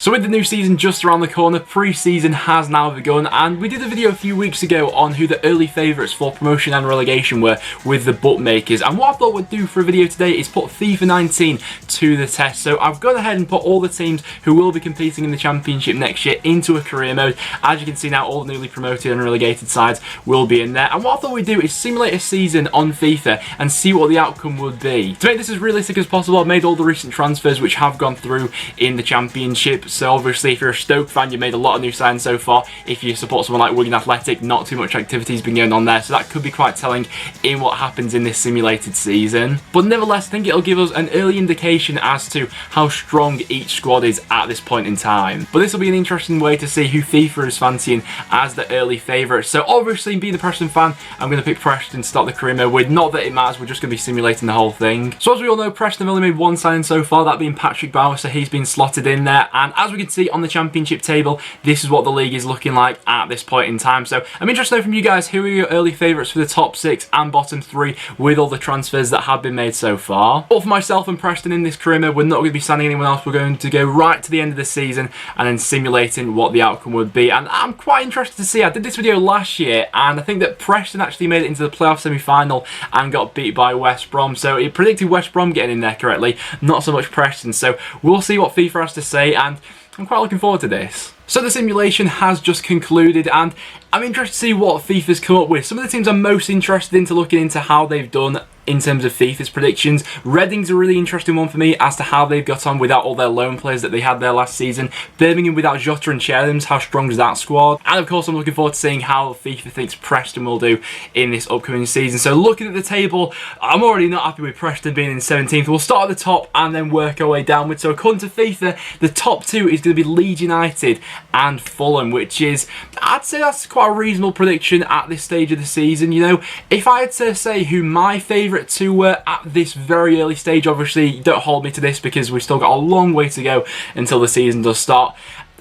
So with the new season just around the corner, pre-season has now begun, and we did a video a few weeks ago on who the early favourites for promotion and relegation were with the bookmakers, and what I thought we'd do for a video today is put FIFA 19 to the test. So I've gone ahead and put all the teams who will be competing in the Championship next year into a career mode. As you can see now, all the newly promoted and relegated sides will be in there, and what I thought we'd do is simulate a season on FIFA and see what the outcome would be. To make this as realistic as possible, I've made all the recent transfers which have gone through in the Championship. So obviously if you're a Stoke fan, you've made a lot of new signings so far. If you support someone like Wigan Athletic, not too much activity has been going on there, so that could be quite telling in what happens in this simulated season. But nevertheless, I think it'll give us an early indication as to how strong each squad is at this point in time. But this will be an interesting way to see who FIFA is fancying as the early favourites. So obviously, being a Preston fan, I'm going to pick Preston to start the career mode with. Not that it matters, we're just going to be simulating the whole thing. So as we all know, Preston have only made one signing so far, that being Patrick Bauer, so he's been slotted in there. And as we can see on the Championship table, this is what the league is looking like at this point in time. So I'm interested to know from you guys, who are your early favourites for the top 6 and bottom 3 with all the transfers that have been made so far? But for myself and Preston in this career mode, we're not going to be signing anyone else. We're going to go right to the end of the season and then simulating what the outcome would be. And I'm quite interested to see. I did this video last year, and I think that Preston actually made it into the playoff semi-final and got beat by West Brom. So it predicted West Brom getting in there correctly, not so much Preston. So we'll see what FIFA has to say, and I'm quite looking forward to this. So the simulation has just concluded, and I'm interested to see what FIFA's come up with. Some of the teams I'm most interested in to looking into how they've done in terms of FIFA's predictions. Reading's a really interesting one for me as to how they've got on without all their loan players that they had there last season. Birmingham without Jota and Cherlims, how strong is that squad? And of course I'm looking forward to seeing how FIFA thinks Preston will do in this upcoming season. So looking at the table, I'm already not happy with Preston being in 17th. We'll start at the top and then work our way downwards. So according to FIFA, the top 2 is going to be Leeds United and Fulham, which is, I'd say that's quite a reasonable prediction at this stage of the season. You know, if I had to say who my favourite 2 were at this very early stage, obviously don't hold me to this because we've still got a long way to go until the season does start,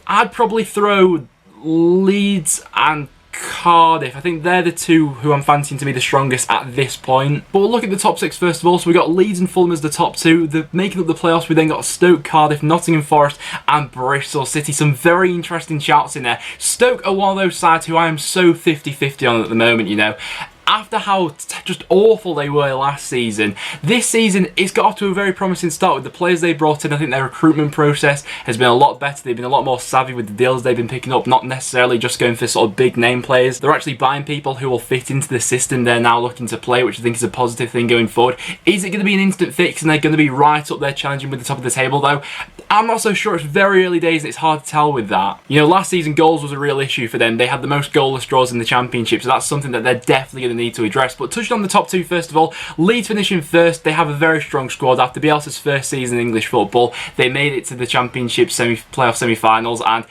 I'd probably throw Leeds and Cardiff. I think they're the 2 who I'm fancying to be the strongest at this point. But we'll look at the top 6 first of all. So we've got Leeds and Fulham as the top 2. Making up the playoffs, we then got Stoke, Cardiff, Nottingham Forest and Bristol City. Some very interesting shouts in there. Stoke are one of those sides who I am so 50-50 on at the moment, you know. After how just awful they were last season, this season it's got off to a very promising start with the players they brought in. I think their recruitment process has been a lot better. They've been a lot more savvy with the deals they've been picking up, not necessarily just going for sort of big name players. They're actually buying people who will fit into the system they're now looking to play, which I think is a positive thing going forward. Is it going to be an instant fix and they're going to be right up there challenging with the top of the table though? I'm not so sure. It's very early days and it's hard to tell with that. You know, last season goals was a real issue for them. They had the most goalless draws in the Championship, so that's something that they're definitely going to need to address. But touching on the top 2 first of all, Leeds finishing first. They have a very strong squad. After Bielsa's first season in English football, they made it to the Championship playoff semi-finals, and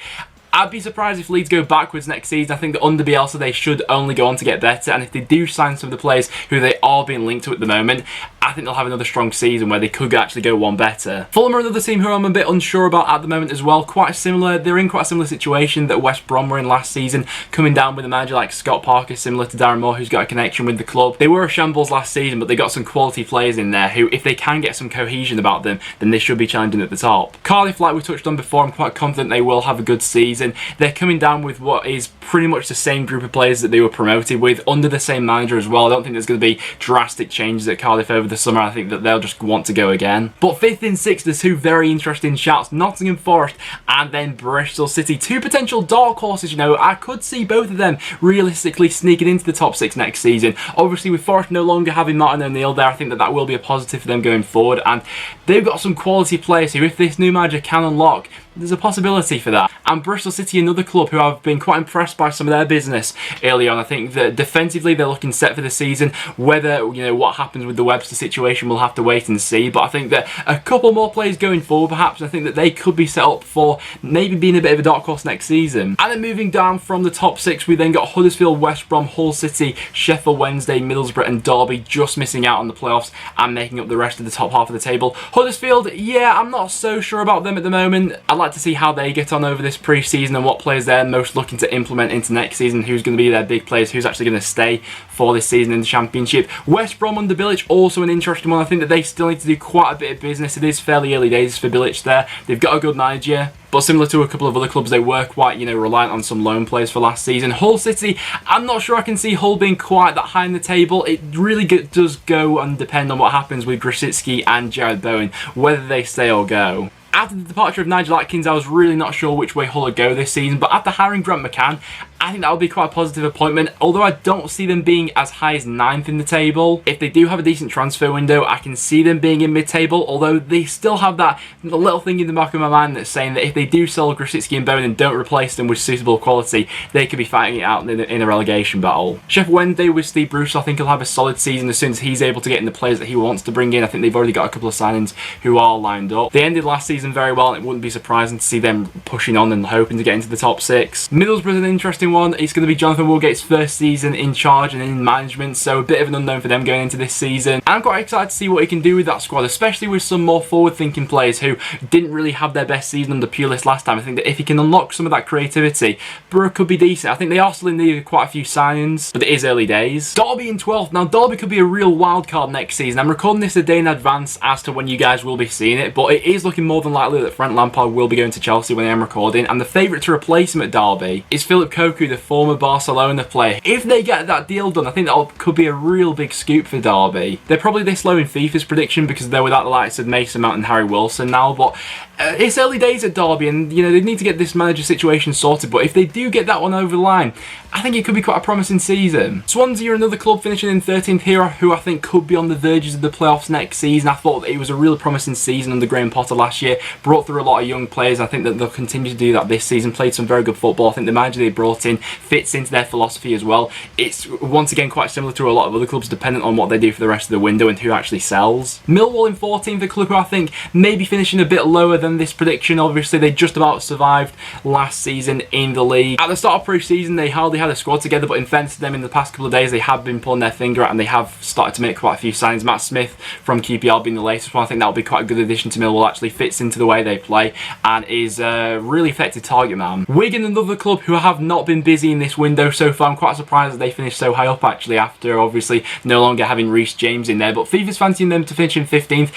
I'd be surprised if Leeds go backwards next season. I think that under Bielsa they should only go on to get better, and if they do sign some of the players who they are being linked to at the moment, I think they'll have another strong season where they could actually go one better. Fulham are another team who I'm a bit unsure about at the moment as well. They're in quite a similar situation that West Brom were in last season, coming down with a manager like Scott Parker, similar to Darren Moore, who's got a connection with the club. They were a shambles last season, but they got some quality players in there who, if they can get some cohesion about them, then they should be challenging at the top. Cardiff, like we touched on before, I'm quite confident they will have a good season. They're coming down with what is pretty much the same group of players that they were promoted with, under the same manager as well. I don't think there's going to be drastic changes at Cardiff over the summer. I think that they'll just want to go again. But 5th and 6th, there's 2 very interesting shouts. Nottingham Forest and then Bristol City. 2 potential dark horses, you know. I could see both of them realistically sneaking into the top 6 next season. Obviously, with Forest no longer having Martin O'Neill there, I think that that will be a positive for them going forward. And they've got some quality players who, if this new manager can unlock, there's a possibility for that. And Bristol City, another club who I've been quite impressed by some of their business early on. I think that defensively they're looking set for the season. Whether, you know, what happens with the Webster situation, we'll have to wait and see. But I think that a couple more players going forward, perhaps, I think that they could be set up for maybe being a bit of a dark horse next season. And then moving down from the top 6, we then got Huddersfield, West Brom, Hull City, Sheffield Wednesday, Middlesbrough and Derby just missing out on the playoffs and making up the rest of the top half of the table. Huddersfield, yeah, I'm not so sure about them at the moment. I'd like like to see how they get on over this pre-season and what players they're most looking to implement into next season, who's going to be their big players, who's actually going to stay for this season in the Championship. West Brom under Bilic, also an interesting one. I think that they still need to do quite a bit of business. It is fairly early days for Bilic there. They've got a good manager, but similar to a couple of other clubs, they were quite, reliant on some loan players for last season. Hull City, I'm not sure I can see Hull being quite that high in the table. It really does go and depend on what happens with Grosicki and Jared Bowen, whether they stay or go. After the departure of Nigel Atkins, I was really not sure which way Hull would go this season, but after hiring Grant McCann, I think that would be quite a positive appointment, although I don't see them being as high as 9th in the table. If they do have a decent transfer window, I can see them being in mid-table, although they still have that little thing in the back of my mind that's saying that if they do sell Grosicki and Bowen and don't replace them with suitable quality, they could be fighting it out in a relegation battle. Sheffield Wednesday with Steve Bruce, I think he'll have a solid season as soon as he's able to get in the players that he wants to bring in. I think they've already got a couple of signings who are lined up. They ended last season very well, and it wouldn't be surprising to see them pushing on and hoping to get into the top 6. Middlesbrough's an interesting one. It's going to be Jonathan Woolgate's first season in charge and in management, so a bit of an unknown for them going into this season. I'm quite excited to see what he can do with that squad, especially with some more forward-thinking players who didn't really have their best season under Pulis last time. I think that if he can unlock some of that creativity, Borough could be decent. I think they are still in need of quite a few signings, but it is early days. Derby in 12th. Now, Derby could be a real wild card next season. I'm recording this a day in advance as to when you guys will be seeing it, but it is looking more than likely that Frank Lampard will be going to Chelsea when I am recording, and the favourite to replace him at Derby is Philip Cocu, the former Barcelona player. If they get that deal done, I think that could be a real big scoop for Derby. They're probably this low in FIFA's prediction because they're without the likes of Mason Mount and Harry Wilson now, but it's early days at Derby, and they need to get this manager situation sorted, but if they do get that one over the line, I think it could be quite a promising season. Swansea are another club finishing in 13th here, who I think could be on the verges of the playoffs next season. I thought that it was a really promising season under Graham Potter last year, brought through a lot of young players. I think that they'll continue to do that this season, played some very good football. I think the manager they brought in fits into their philosophy as well. It's once again quite similar to a lot of other clubs, dependent on what they do for the rest of the window and who actually sells. Millwall in 14th, a club who I think maybe finishing a bit lower than this prediction. Obviously, they just about survived last season in the league. At the start of pre-season, they hardly had a squad together, but in fairness to them, in the past couple of days, they have been pulling their finger out and they have started to make quite a few signings. Matt Smith from QPR being the latest one. I think that'll be quite a good addition to Millwall. Actually fits into the way they play and is a really effective target man. Wigan, another club who have not been busy in this window so far. I'm quite surprised that they finished so high up actually, after obviously no longer having Reece James in there, but FIFA's fancying them to finish in 15th.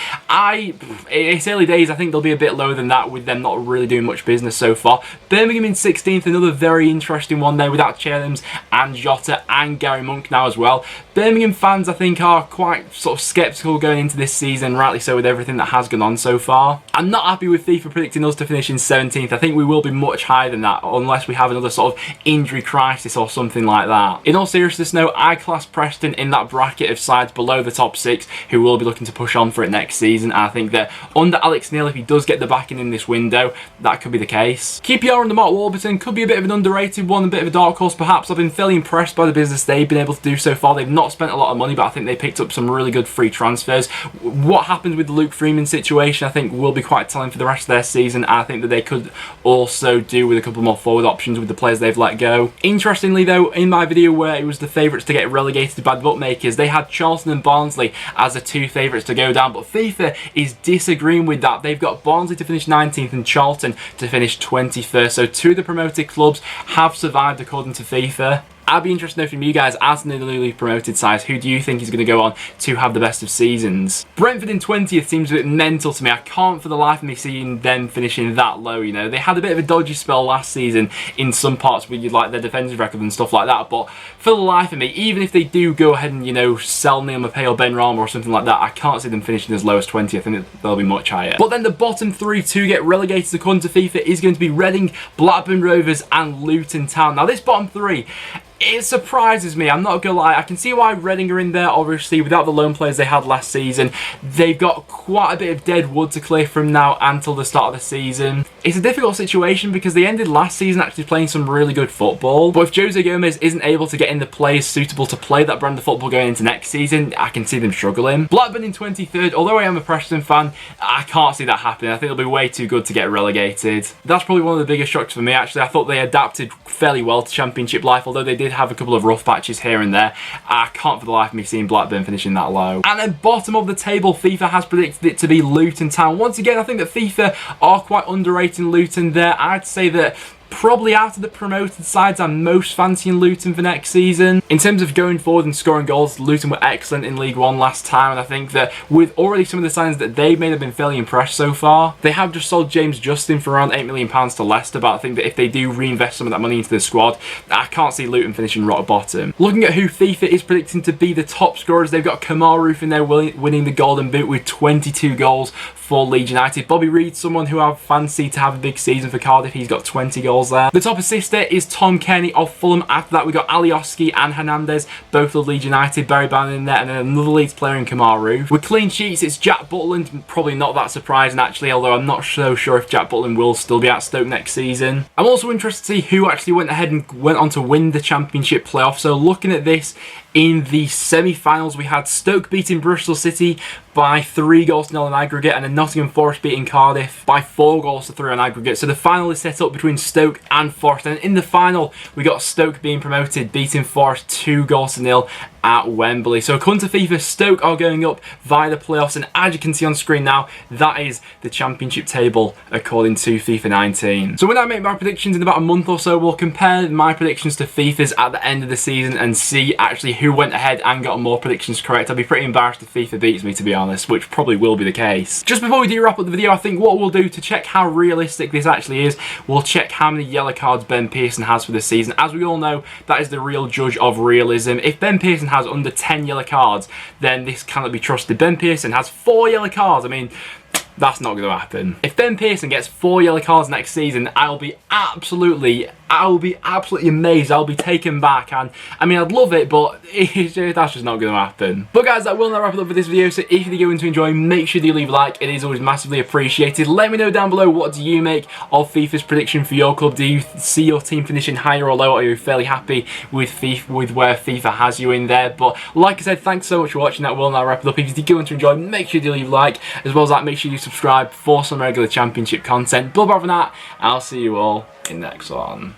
It's early days. I think they'll be a bit lower than that, with them not really doing much business so far. Birmingham in 16th, another very interesting one there without Chelms and Jota and Gary Monk now as well. Birmingham fans, I think, are quite sort of sceptical going into this season, rightly so, with everything that has gone on so far. I'm not happy with FIFA predicting us to finish in 17th. I think we will be much higher than that, unless we have another sort of injury crisis or something like that. In all seriousness, though, I class Preston in that bracket of sides below the top 6 who will be looking to push on for it next season. I think that under Alex Neil, if he does get the backing in this window, that could be the case. QPR under Mark Warburton could be a bit of an underrated one, a bit of a dark horse perhaps. I've been fairly impressed by the business they've been able to do so far. They've not spent a lot of money, but I think they picked up some really good free transfers. What happens with the Luke Freeman situation, I think, will be quite telling for the rest of their season. I think that they could also do with a couple more forward options with the players they've let go. Interestingly though, in my video where it was the favourites to get relegated by the bookmakers, they had Charlton and Barnsley as the 2 favourites to go down, but FIFA is disagreeing with that. They've got Barnsley to finish 19th and Charlton to finish 21st, so 2 of the promoted clubs have survived according to FIFA. I'd be interested to know from you guys, as the newly promoted sides, who do you think is going to go on to have the best of seasons? Brentford in 20th seems a bit mental to me. I can't for the life of me seeing them finishing that low, They had a bit of a dodgy spell last season in some parts with like their defensive record and stuff like that, but for the life of me, even if they do go ahead and, sell Neil Maupay or Ben Rama or something like that, I can't see them finishing as low as 20th. I think they'll be much higher. But then the bottom 3 to get relegated according to FIFA is going to be Reading, Blackburn Rovers and Luton Town. Now this bottom 3, it surprises me, I'm not gonna lie. I can see why Reading are in there, obviously, without the loan players they had last season. They've got quite a bit of dead wood to clear from now until the start of the season. It's a difficult situation because they ended last season actually playing some really good football. But if Jose Gomez isn't able to get in the players suitable to play that brand of football going into next season, I can see them struggling. Blackburn in 23rd, although I am a Preston fan, I can't see that happening. I think they'll be way too good to get relegated. That's probably one of the biggest shocks for me, actually. I thought they adapted fairly well to Championship life, although they did did have a couple of rough patches here and there. I can't for the life of me seeing Blackburn finishing that low. And then bottom of the table, FIFA has predicted it to be Luton Town. Once again, I think that FIFA are quite underrating Luton there. I'd say that probably out of the promoted sides, I'm most fancying Luton for next season. In terms of going forward and scoring goals, Luton were excellent in League One last time, and I think that with already some of the signs that they've made have been fairly impressed so far. They have just sold James Justin for around £8 million to Leicester, but I think that if they do reinvest some of that money into the squad, I can't see Luton finishing rock bottom. Looking at who FIFA is predicting to be the top scorers, they've got Kamaru in there winning the Golden Boot with 22 goals for Leeds United. Bobby Reid, someone who I've fancied to have a big season for Cardiff, he's got 20 goals there. The top assister is Tom Kenny of Fulham. After that, we got Alioski and Hernandez, both of Leeds United. Barry Bannon in there, and then another Leeds player in Kamaru. With clean sheets, it's Jack Butland. Probably not that surprising, actually, although I'm not so sure if Jack Butland will still be at Stoke next season. I'm also interested to see who actually went ahead and went on to win the Championship playoff. So looking at this, in the semi-finals, we had Stoke beating Bristol City by 3-0 in aggregate, and then Nottingham Forest beating Cardiff by 4-3 on aggregate. So the final is set up between Stoke and Forest, and in the final, we got Stoke being promoted, beating Forest 2-0 at Wembley. So according to FIFA, Stoke are going up via the playoffs, and as you can see on screen now, that is the Championship table according to FIFA 19. So when I make my predictions in about a month or so, we'll compare my predictions to FIFA's at the end of the season and see actually who went ahead and got more predictions correct. I'd be pretty embarrassed if FIFA beats me, to be honest, which probably will be the case. Just before we do wrap up the video, I think what we'll do to check how realistic this actually is, we'll check how many yellow cards Ben Pearson has for this season. As we all know, that is the real judge of realism. If Ben Pearson has under 10 yellow cards, then this cannot be trusted. Ben Pearson has 4 yellow cards. I mean, that's not going to happen. If Ben Pearson gets 4 yellow cards next season, I'll be absolutely amazed. I'll be taken back, and I mean, I'd love it, but that's just not going to happen. But guys, that will now wrap it up for this video. So if you're going to enjoy, make sure you leave a like. It is always massively appreciated. Let me know down below, what do you make of FIFA's prediction for your club? Do you see your team finishing higher or lower? Are you fairly happy with where FIFA has you in there? But like I said, thanks so much for watching. That will now wrap it up. If you're going to enjoy, make sure you leave a like. As well as that, make sure you subscribe for some regular Championship content. But apart from that, I'll see you all in the next one.